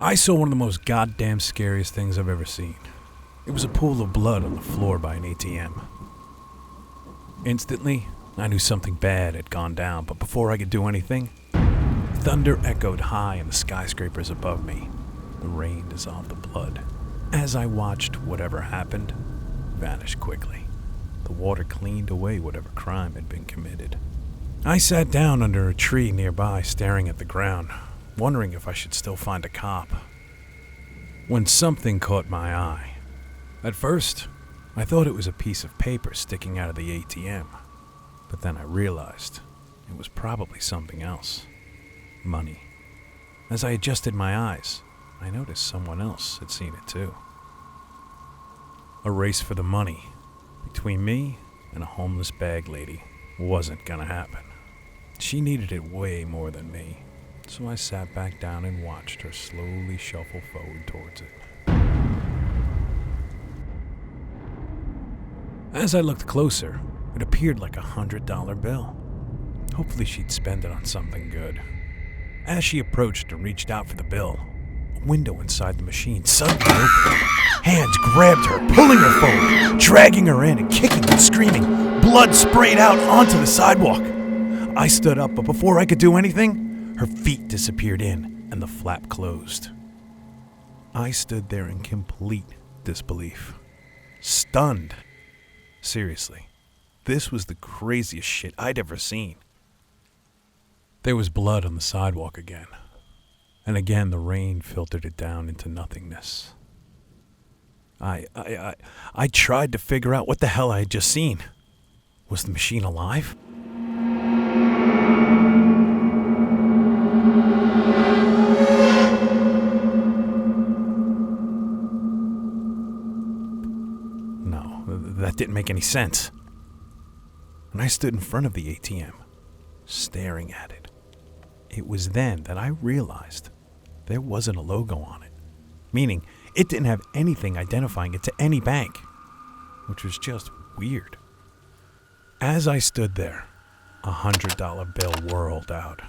I saw one of the most goddamn scariest things I've ever seen. It was a pool of blood on the floor by an ATM. Instantly, I knew something bad had gone down, but before I could do anything, thunder echoed high in the skyscrapers above me. The rain dissolved the blood. As I watched whatever happened vanish quickly, the water cleaned away whatever crime had been committed. I sat down under a tree nearby, staring at the ground, wondering if I should still find a cop, when something caught my eye. At first, I thought it was a piece of paper sticking out of the ATM, but then I realized it was probably something else. Money. As I adjusted my eyes, I noticed someone else had seen it too. A race for the money between me and a homeless bag lady wasn't gonna happen. She needed it way more than me, so I sat back down and watched her slowly shuffle forward towards it. As I looked closer, it appeared like a $100 bill. Hopefully she'd spend it on something good. As she approached and reached out for the bill, a window inside the machine suddenly opened. Hands grabbed her, pulling her forward, dragging her in and kicking and screaming. Blood sprayed out onto the sidewalk. I stood up, but before I could do anything, her feet disappeared in and the flap closed. I stood there in complete disbelief, stunned. Seriously, this was the craziest shit I'd ever seen. There was blood on the sidewalk again, and again the rain filtered it down into nothingness. I tried to figure out what the hell I had just seen. Was the machine alive? No, that didn't make any sense. And I stood in front of the ATM, staring at it. It was then that I realized there wasn't a logo on it, meaning it didn't have anything identifying it to any bank, which was just weird. As I stood there, a $100 bill whirled out.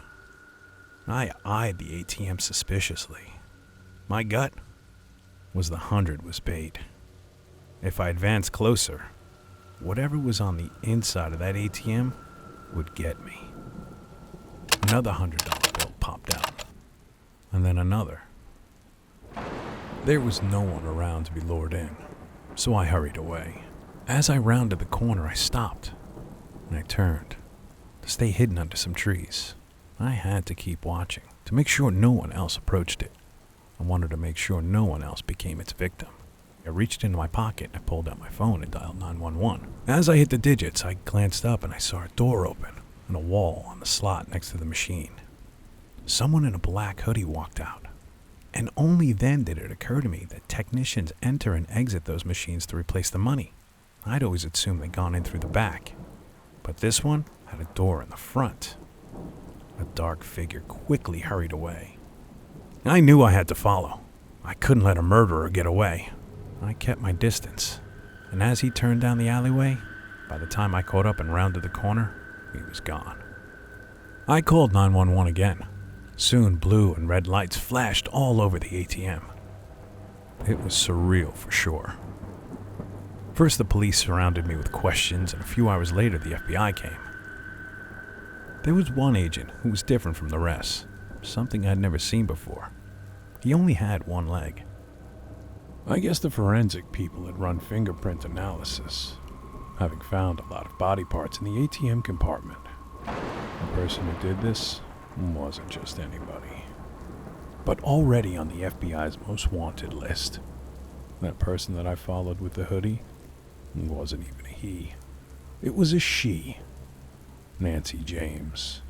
I eyed the ATM suspiciously. My gut was the 100 was bait. If I advanced closer, whatever was on the inside of that ATM would get me. Another $100 bill popped out, and then another. There was no one around to be lured in, so I hurried away. As I rounded the corner, I stopped, and I turned to stay hidden under some trees. I had to keep watching to make sure no one else approached it. I wanted to make sure no one else became its victim. I reached into my pocket and I pulled out my phone and dialed 911. As I hit the digits, I glanced up and I saw a door open and a wall on the slot next to the machine. Someone in a black hoodie walked out. And only then did it occur to me that technicians enter and exit those machines to replace the money. I'd always assumed they'd gone in through the back, but this one had a door in the front. A dark figure quickly hurried away. I knew I had to follow. I couldn't let a murderer get away. I kept my distance, and as he turned down the alleyway, by the time I caught up and rounded the corner, he was gone. I called 911 again. Soon blue and red lights flashed all over the ATM. It was surreal for sure. First the police surrounded me with questions, and a few hours later the FBI came. There was one agent who was different from the rest, something I'd never seen before. He only had one leg. I guess the forensic people had run fingerprint analysis, having found a lot of body parts in the ATM compartment. The person who did this wasn't just anybody, but already on the FBI's most wanted list. That person that I followed with the hoodie wasn't even a he. It was a she, Nancy James.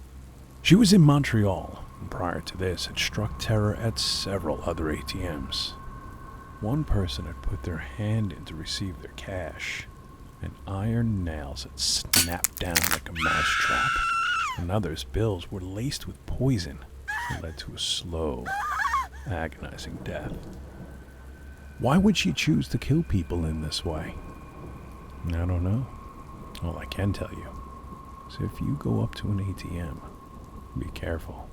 She was in Montreal, and prior to this had struck terror at several other ATMs. One person had put their hand in to receive their cash, and iron nails had snapped down like a mousetrap. Another's bills were laced with poison and led to a slow, agonizing death. Why would she choose to kill people in this way? I don't know. All I can tell you is if you go up to an ATM, be careful.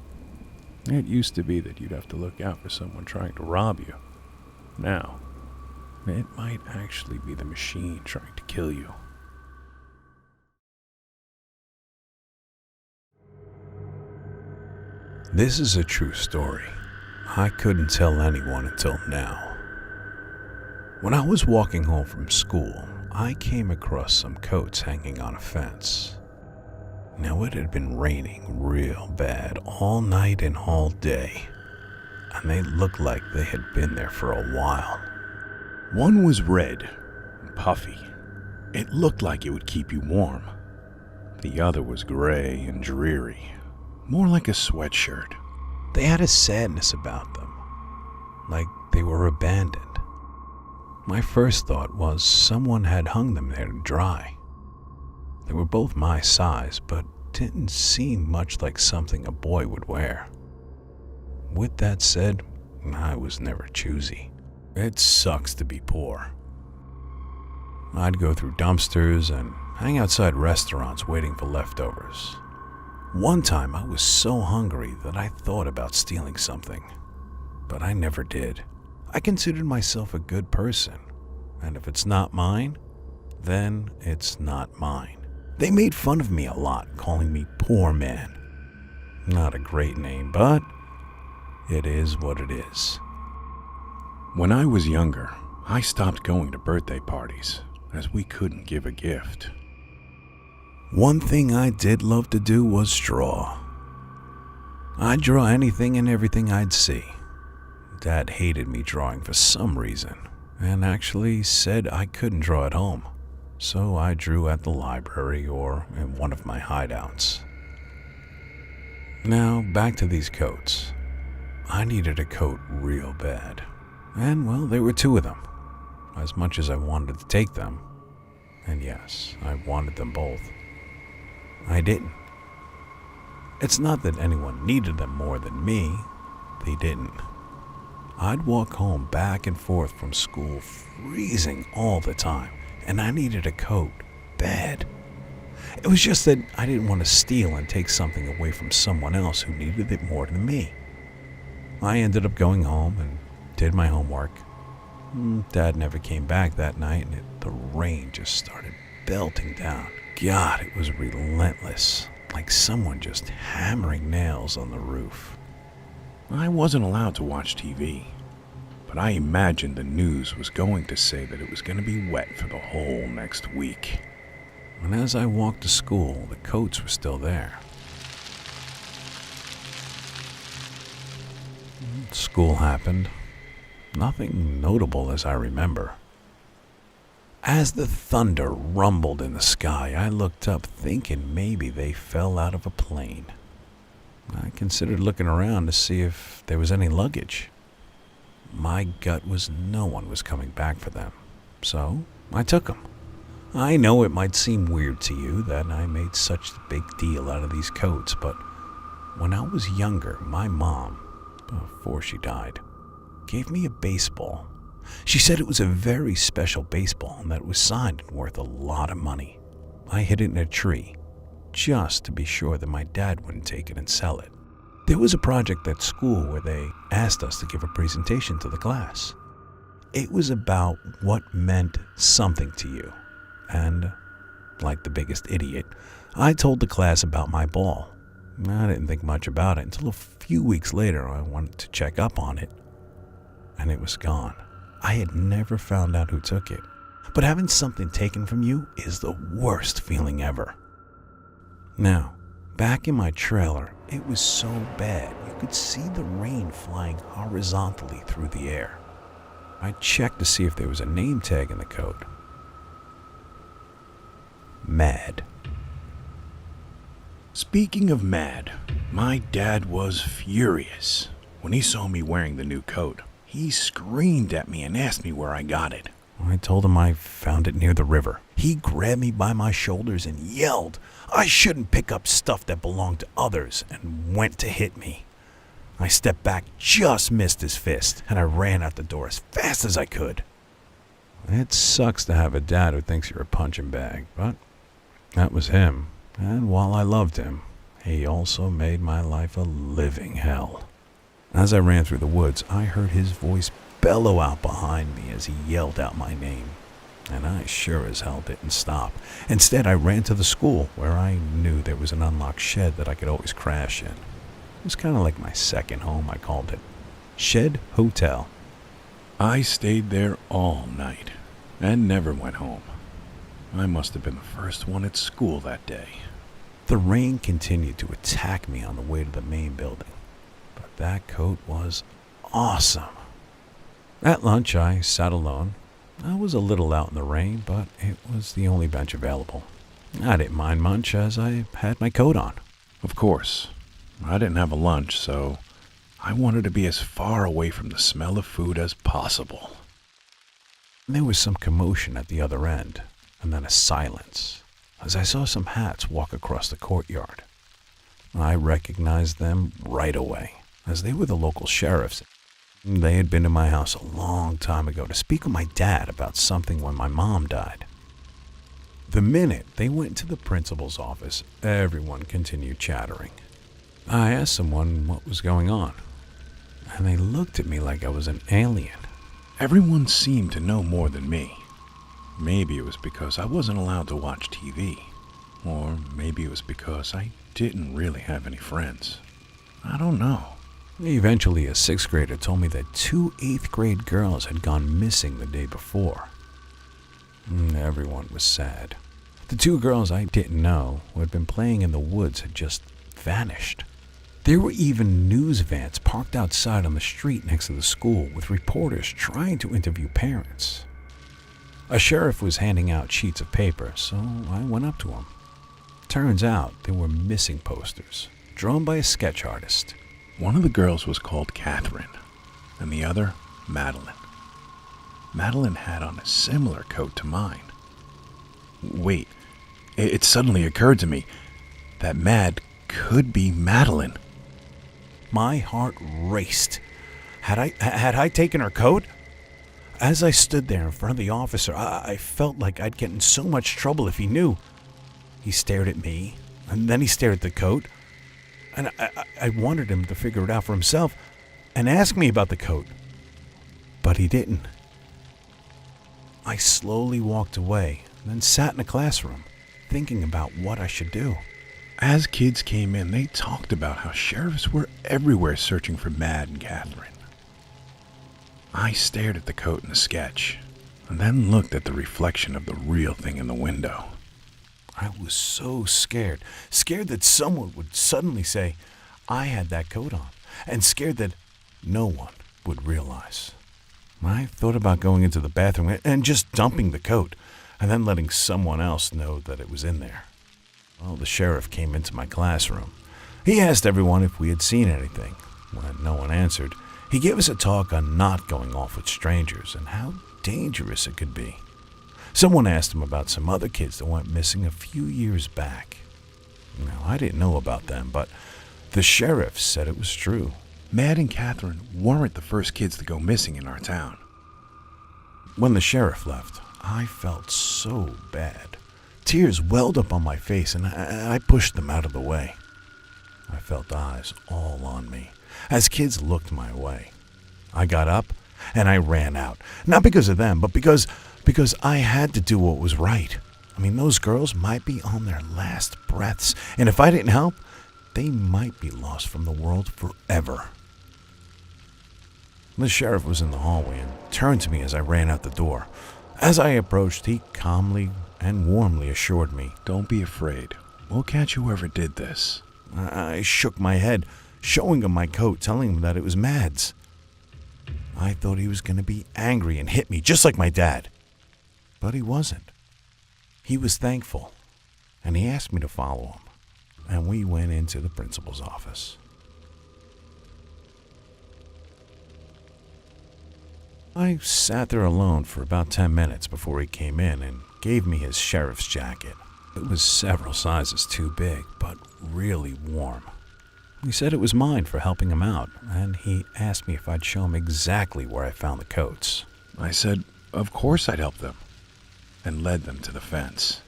It used to be that you'd have to look out for someone trying to rob you. Now, it might actually be the machine trying to kill you. This is a true story. I couldn't tell anyone until now. When I was walking home from school, I came across some coats hanging on a fence. Now, it had been raining real bad all night and all day, and they looked like they had been there for a while. One was red and puffy. It looked like it would keep you warm. The other was gray and dreary, more like a sweatshirt. They had a sadness about them, like they were abandoned. My first thought was someone had hung them there to dry. They were both my size, but didn't seem much like something a boy would wear. With that said, I was never choosy. It sucks to be poor. I'd go through dumpsters and hang outside restaurants waiting for leftovers. One time I was so hungry that I thought about stealing something, but I never did. I considered myself a good person, and if it's not mine, then it's not mine. They made fun of me a lot, calling me poor man. Not a great name, but it is what it is. When I was younger, I stopped going to birthday parties, as we couldn't give a gift. One thing I did love to do was draw. I'd draw anything and everything I'd see. Dad hated me drawing for some reason, and actually said I couldn't draw at home. So I drew at the library or in one of my hideouts. Now, back to these coats. I needed a coat real bad. And, well, there were two of them. As much as I wanted to take them, and yes, I wanted them both, I didn't. It's not that anyone needed them more than me. They didn't. I'd walk home back and forth from school freezing all the time, and I needed a coat bad. It was just that I didn't want to steal and take something away from someone else who needed it more than me. I ended up going home and did my homework. Dad never came back that night, and the rain just started belting down. God, it was relentless, like someone just hammering nails on the roof. I wasn't allowed to watch TV, but I imagined the news was going to say that it was going to be wet for the whole next week. And as I walked to school, the coats were still there. School happened. Nothing notable as I remember. As the thunder rumbled in the sky, I looked up thinking maybe they fell out of a plane. I considered looking around to see if there was any luggage. My gut was no one was coming back for them, so I took them. I know it might seem weird to you that I made such a big deal out of these coats, but when I was younger, my mom, before she died, gave me a baseball. She said it was a very special baseball and that it was signed and worth a lot of money. I hid it in a tree, just to be sure that my dad wouldn't take it and sell it. There was a project at school where they asked us to give a presentation to the class. It was about what meant something to you. And, like the biggest idiot, I told the class about my ball. I didn't think much about it until a few weeks later I wanted to check up on it, and it was gone. I had never found out who took it, but having something taken from you is the worst feeling ever. Now, back in my trailer, it was so bad you could see the rain flying horizontally through the air. I checked to see if there was a name tag in the coat. Mad. Speaking of mad, my dad was furious. When he saw me wearing the new coat, he screamed at me and asked me where I got it. I told him I found it near the river. He grabbed me by my shoulders and yelled I shouldn't pick up stuff that belonged to others and went to hit me. I stepped back, just missed his fist, and I ran out the door as fast as I could. It sucks to have a dad who thinks you're a punching bag, but that was him. And while I loved him, he also made my life a living hell. As I ran through the woods, I heard his voice bellow out behind me as he yelled out my name. And I sure as hell didn't stop. Instead, I ran to the school, where I knew there was an unlocked shed that I could always crash in. It was kind of like my second home, I called it. Shed Hotel. I stayed there all night and never went home. I must have been the first one at school that day. The rain continued to attack me on the way to the main building, but that coat was awesome. At lunch, I sat alone. I was a little out in the rain, but it was the only bench available. I didn't mind much as I had my coat on. Of course, I didn't have a lunch, so I wanted to be as far away from the smell of food as possible. There was some commotion at the other end, and then a silence, as I saw some hats walk across the courtyard. I recognized them right away, as they were the local sheriffs. They had been to my house a long time ago to speak with my dad about something when my mom died. The minute they went into the principal's office, everyone continued chattering. I asked someone what was going on, and they looked at me like I was an alien. Everyone seemed to know more than me. Maybe it was because I wasn't allowed to watch TV, or maybe it was because I didn't really have any friends. I don't know. Eventually, a 6th grader told me that 2 8th grade girls had gone missing the day before. Everyone was sad. The 2 girls I didn't know, who had been playing in the woods, had just vanished. There were even news vans parked outside on the street next to the school with reporters trying to interview parents. A sheriff was handing out sheets of paper, so I went up to him. Turns out there were missing posters, drawn by a sketch artist. One of the girls was called Catherine, and the other, Madeline. Madeline had on a similar coat to mine. Wait, it suddenly occurred to me that Mad could be Madeline. My heart raced. Had I taken her coat? As I stood there in front of the officer, I felt like I'd get in so much trouble if he knew. He stared at me, and then he stared at the coat, and I wanted him to figure it out for himself and ask me about the coat. But he didn't. I slowly walked away, and then sat in the classroom, thinking about what I should do. As kids came in, they talked about how sheriffs were everywhere searching for Mad and Catherine. I stared at the coat in the sketch, and then looked at the reflection of the real thing in the window. I was so scared that someone would suddenly say I had that coat on, and scared that no one would realize. I thought about going into the bathroom and just dumping the coat, and then letting someone else know that it was in there. Well, the sheriff came into my classroom. He asked everyone if we had seen anything. When no one answered, he gave us a talk on not going off with strangers and how dangerous it could be. Someone asked him about some other kids that went missing a few years back. Now, I didn't know about them, but the sheriff said it was true. Mad and Catherine weren't the first kids to go missing in our town. When the sheriff left, I felt so bad. Tears welled up on my face, and I pushed them out of the way. I felt eyes all on me as kids looked my way. I got up and I ran out, not because of them, but because I had to do what was right. I mean, those girls might be on their last breaths, and if I didn't help, they might be lost from the world forever. The sheriff was in the hallway and turned to me as I ran out the door. As I approached, he calmly and warmly assured me, "Don't be afraid. We'll catch whoever did this." I shook my head, showing him my coat, telling him that it was Mad's. I thought he was going to be angry and hit me, just like my dad. But he wasn't. He was thankful, and he asked me to follow him, and we went into the principal's office. I sat there alone for about 10 minutes before he came in and gave me his sheriff's jacket. It was several sizes too big, but really warm. He said it was mine for helping him out, and he asked me if I'd show him exactly where I found the coats. I said, of course I'd help them, and led them to the fence.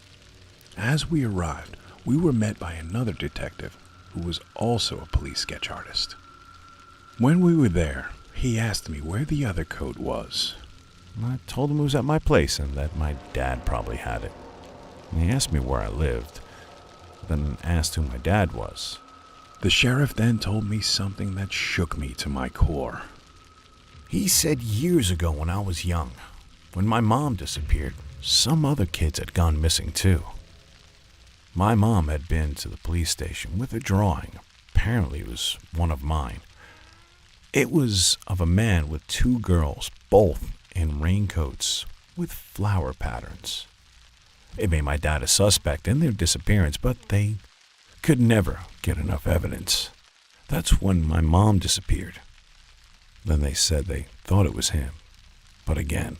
As we arrived, we were met by another detective who was also a police sketch artist. When we were there, he asked me where the other coat was. I told him it was at my place and that my dad probably had it. He asked me where I lived, then asked who my dad was. The sheriff then told me something that shook me to my core. He said years ago when I was young, when my mom disappeared, some other kids had gone missing too. My mom had been to the police station with a drawing. Apparently it was one of mine. It was of a man with two girls, both in raincoats with flower patterns. It made my dad a suspect in their disappearance, but they could never get enough evidence. That's when my mom disappeared. Then they said they thought it was him, but again,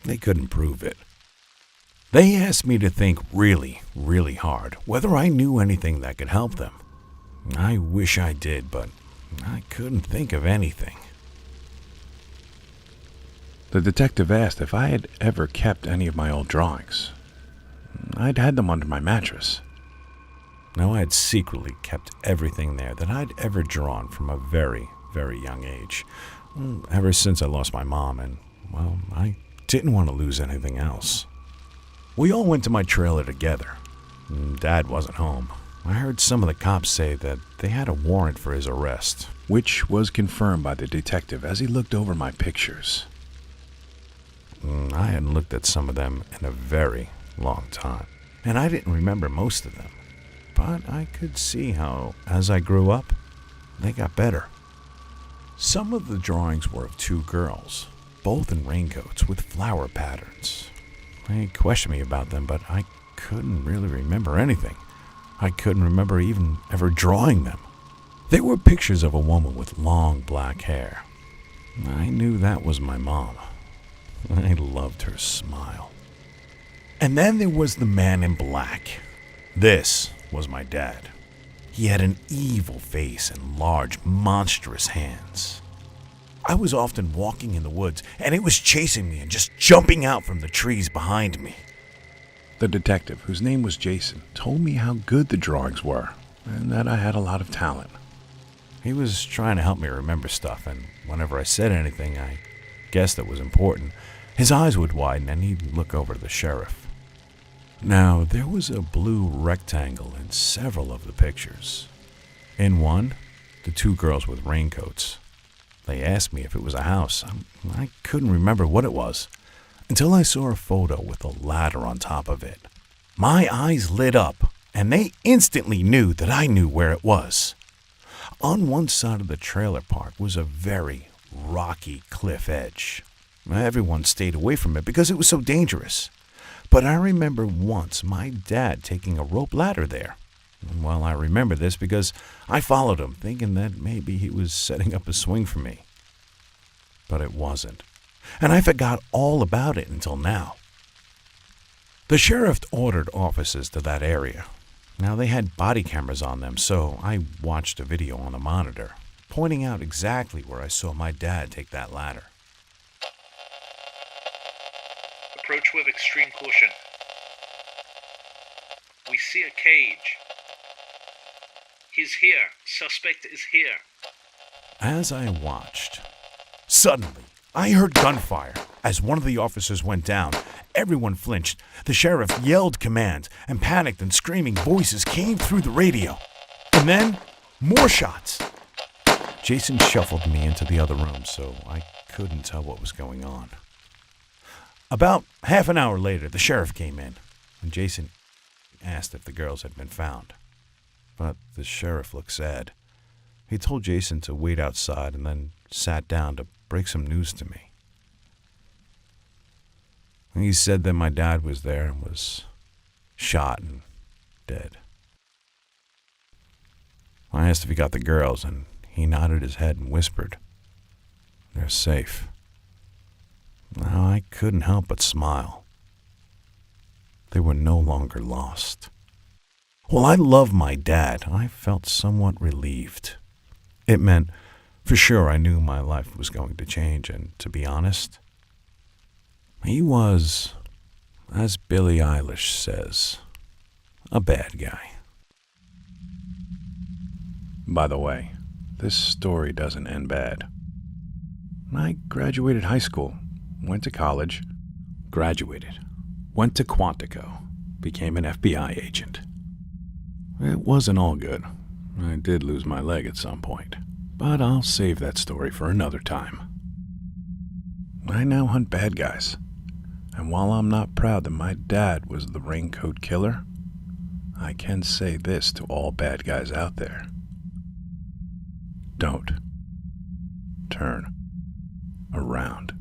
they couldn't prove it. They asked me to think really, really hard whether I knew anything that could help them. I wish I did, but I couldn't think of anything. The detective asked if I had ever kept any of my old drawings. I'd had them under my mattress. Now, I had secretly kept everything there that I'd ever drawn from a very, very young age. Ever since I lost my mom, and, well, I didn't want to lose anything else. We all went to my trailer together. Dad wasn't home. I heard some of the cops say that they had a warrant for his arrest, which was confirmed by the detective as he looked over my pictures. I hadn't looked at some of them in a very long time, and I didn't remember most of them. But I could see how, as I grew up, they got better. Some of the drawings were of two girls, both in raincoats with flower patterns. They questioned me about them, but I couldn't really remember anything. I couldn't remember even ever drawing them. They were pictures of a woman with long black hair. I knew that was my mom. I loved her smile. And then there was the man in black. This was my dad. He had an evil face and large, monstrous hands. I was often walking in the woods, and it was chasing me and just jumping out from the trees behind me. The detective, whose name was Jason, told me how good the drawings were and that I had a lot of talent. He was trying to help me remember stuff, and whenever I said anything I guessed that was important, his eyes would widen and he'd look over to the sheriff. Now, there was a blue rectangle in several of the pictures. In one, the two girls with raincoats. They asked me if it was a house. I couldn't remember what it was until I saw a photo with a ladder on top of it. My eyes lit up, and they instantly knew that I knew where it was. On one side of the trailer park was a very rocky cliff edge. Everyone stayed away from it because it was so dangerous. But I remember once my dad taking a rope ladder there. Well, I remember this because I followed him, thinking that maybe he was setting up a swing for me. But it wasn't, and I forgot all about it until now. The sheriff ordered officers to that area. Now, they had body cameras on them, so I watched a video on the monitor, pointing out exactly where I saw my dad take that ladder. Approach with extreme caution. We see a cage. He's here. Suspect is here. As I watched, suddenly I heard gunfire. As one of the officers went down, everyone flinched. The sheriff yelled commands, and panicked and screaming voices came through the radio. And then, more shots. Jason shuffled me into the other room, so I couldn't tell what was going on. About half an hour later, the sheriff came in, and Jason asked if the girls had been found. But the sheriff looked sad. He told Jason to wait outside and then sat down to break some news to me. He said that my dad was there and was shot and dead. I asked if he got the girls, and he nodded his head and whispered, "They're safe." Now, I couldn't help but smile. They were no longer lost. While I loved my dad, I felt somewhat relieved. It meant, for sure, I knew my life was going to change, and to be honest, he was, as Billie Eilish says, a bad guy. By the way, this story doesn't end bad. I graduated high school, went to college, Graduated, went to Quantico, became an FBI agent. It wasn't all good. I did lose my leg at some point, but I'll save that story for another time. I now hunt bad guys. And while I'm not proud that my dad was the raincoat killer, I can say this to all bad guys out there. Don't turn around.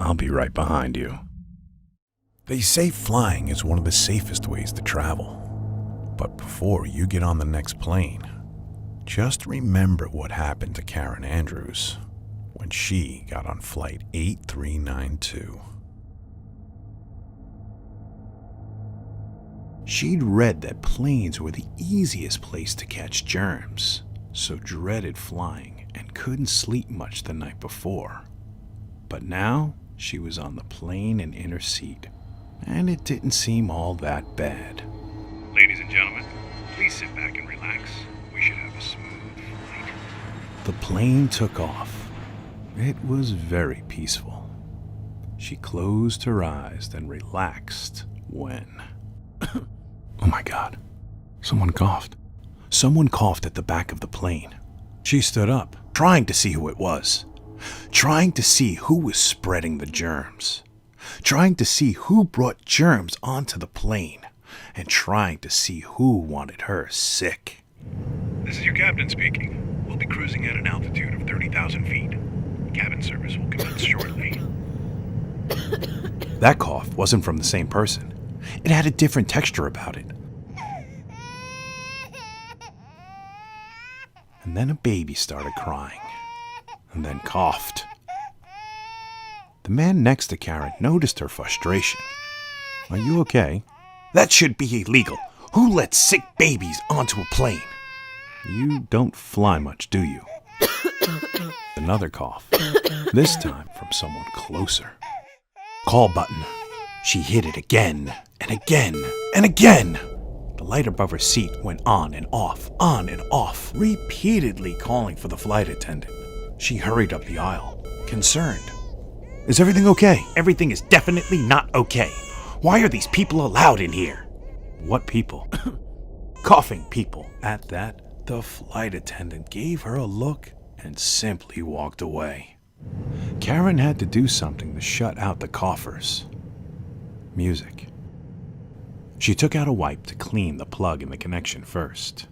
I'll be right behind you. They say flying is one of the safest ways to travel. But before you get on the next plane, just remember what happened to Karen Andrews when she got on flight 8392. She'd read that planes were the easiest place to catch germs, so dreaded flying and couldn't sleep much the night before. But now she was on the plane and in her seat, and it didn't seem all that bad. Ladies and gentlemen, please sit back and relax. We should have a smooth flight. The plane took off. It was very peaceful. She closed her eyes and relaxed when... Oh my God. Someone coughed. Someone coughed at the back of the plane. She stood up, trying to see who it was. Trying to see who was spreading the germs. Trying to see who brought germs onto the plane. And trying to see who wanted her sick. This is your captain speaking. We'll be cruising at an altitude of 30,000 feet. Cabin service will commence shortly. That cough wasn't from the same person. It had a different texture about it. And then a baby started crying, and then coughed. The man next to Karen noticed her frustration. Are you okay? That should be illegal. Who lets sick babies onto a plane? You don't fly much, do you? Another cough, this time from someone closer. Call button. She hit it again, and again, and again. The light above her seat went on and off, repeatedly calling for the flight attendant. She hurried up the aisle, concerned. Is everything okay? Everything is definitely not okay. Why are these people allowed in here? What people? Coughing people. At that, the flight attendant gave her a look and simply walked away. Karen had to do something to shut out the coughers. Music. She took out a wipe to clean the plug in the connection first.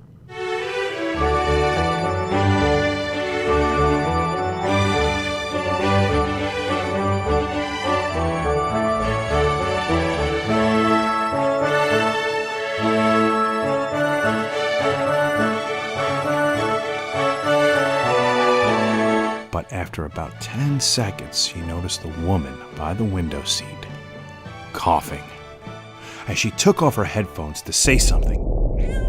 But after about 10 seconds, she noticed the woman by the window seat, coughing. As she took off her headphones to say something,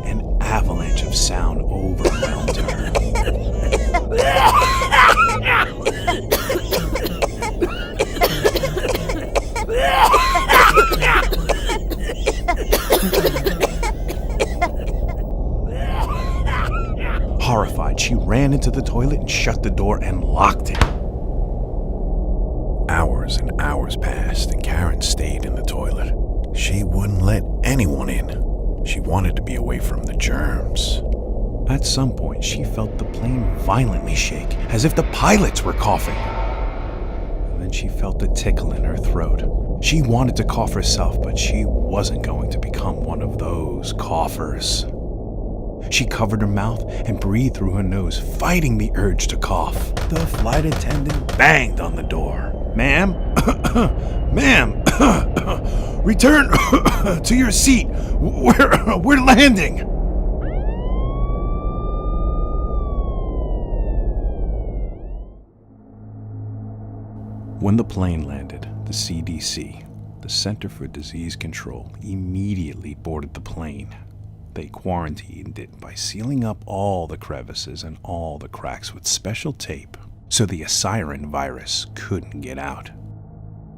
an avalanche of sound overwhelmed her. Horrified, she ran into the toilet and shut the door and locked it. Hours and hours passed, and Karen stayed in the toilet. She wouldn't let anyone in. She wanted to be away from the germs. At some point, she felt the plane violently shake, as if the pilots were coughing. And then she felt a tickle in her throat. She wanted to cough herself, but she wasn't going to become one of those coughers. She covered her mouth and breathed through her nose, fighting the urge to cough. The flight attendant banged on the door. Ma'am? Ma'am? Return to your seat. We're landing. When the plane landed, the CDC, the Center for Disease Control, immediately boarded the plane. They quarantined it by sealing up all the crevices and all the cracks with special tape so the Asiran virus couldn't get out.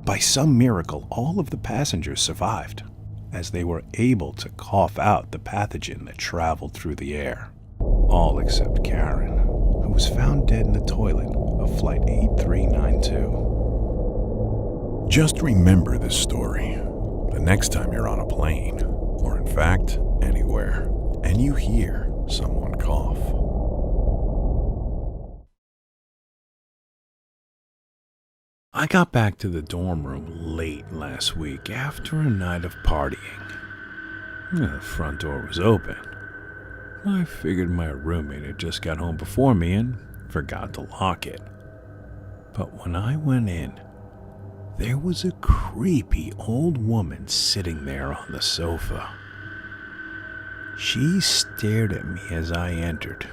By some miracle, all of the passengers survived, as they were able to cough out the pathogen that traveled through the air. all except Karen, who was found dead in the toilet of Flight 8392. Just remember this story the next time you're on a plane, or in fact, anywhere, and you hear someone cough. I got back to the dorm room late last week after a night of partying. The front door was open. I figured my roommate had just got home before me and forgot to lock it. But when I went in, there was a creepy old woman sitting there on the sofa. She stared at me as I entered.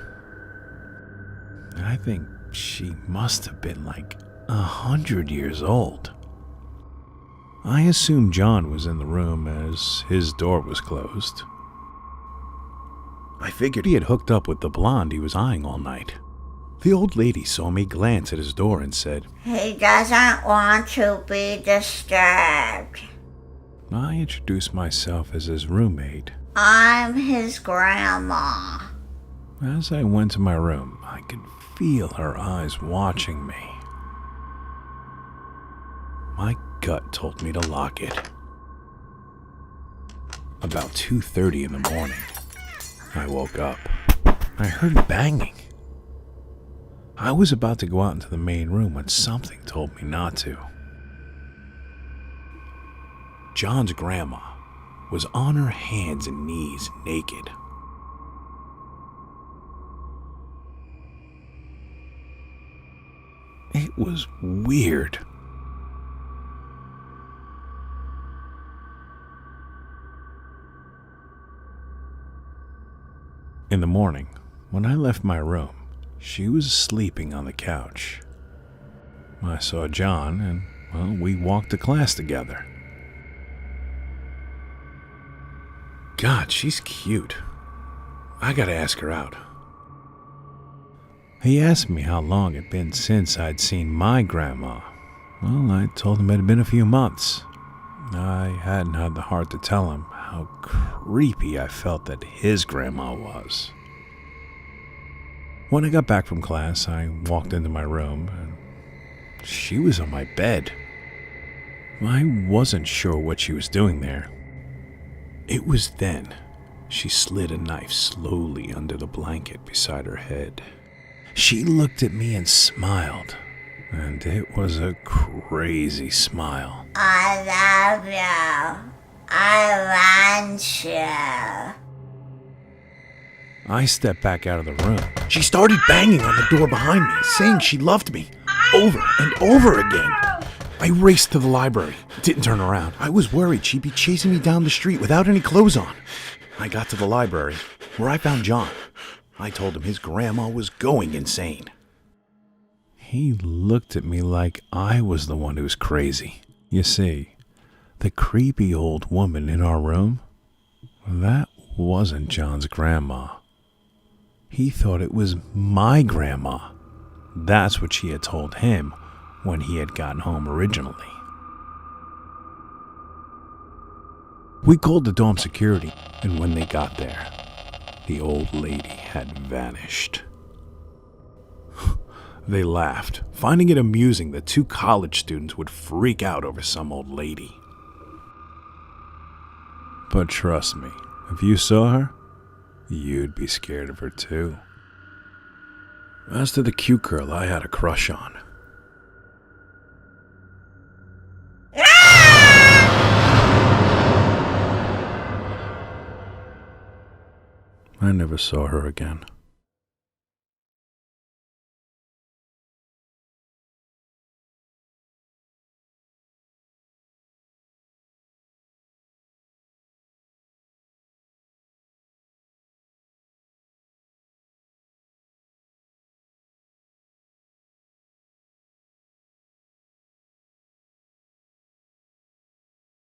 I think she must have been like 100 years old. I assumed John was in the room as his door was closed. I figured he had hooked up with the blonde he was eyeing all night. The old lady saw me glance at his door and said, "He doesn't want to be disturbed. I introduced myself as his roommate. I'm his grandma." As I went to my room, I could feel her eyes watching me. My gut told me to lock it. About 2:30 in the morning, I woke up. I heard banging. I was about to go out into the main room when something told me not to. John's grandma was on her hands and knees naked. It was weird. In the morning, when I left my room, she was sleeping on the couch. I saw John and, well, we walked to class together. God, she's cute. I gotta ask her out. He asked me how long it had been since I'd seen my grandma. Well, I told him it had been a few months. I hadn't had the heart to tell him how creepy I felt that his grandma was. When I got back from class, I walked into my room, and she was on my bed. I wasn't sure what she was doing there. It was then she slid a knife slowly under the blanket beside her head. She looked at me and smiled, and it was a crazy smile. "I love you. I want you." I stepped back out of the room. She started banging on the door behind me, saying she loved me, over and over again. I raced to the library, didn't turn around. I was worried she'd be chasing me down the street without any clothes on. I got to the library, where I found John. I told him his grandma was going insane. He looked at me like I was the one who was crazy. You see, the creepy old woman in our room, that wasn't John's grandma. He thought it was my grandma. That's what she had told him when he had gotten home originally. We called the dorm security, and when they got there, the old lady had vanished. They laughed, finding it amusing that two college students would freak out over some old lady. But trust me, if you saw her, you'd be scared of her too. As to the cute girl I had a crush on, I never saw her again.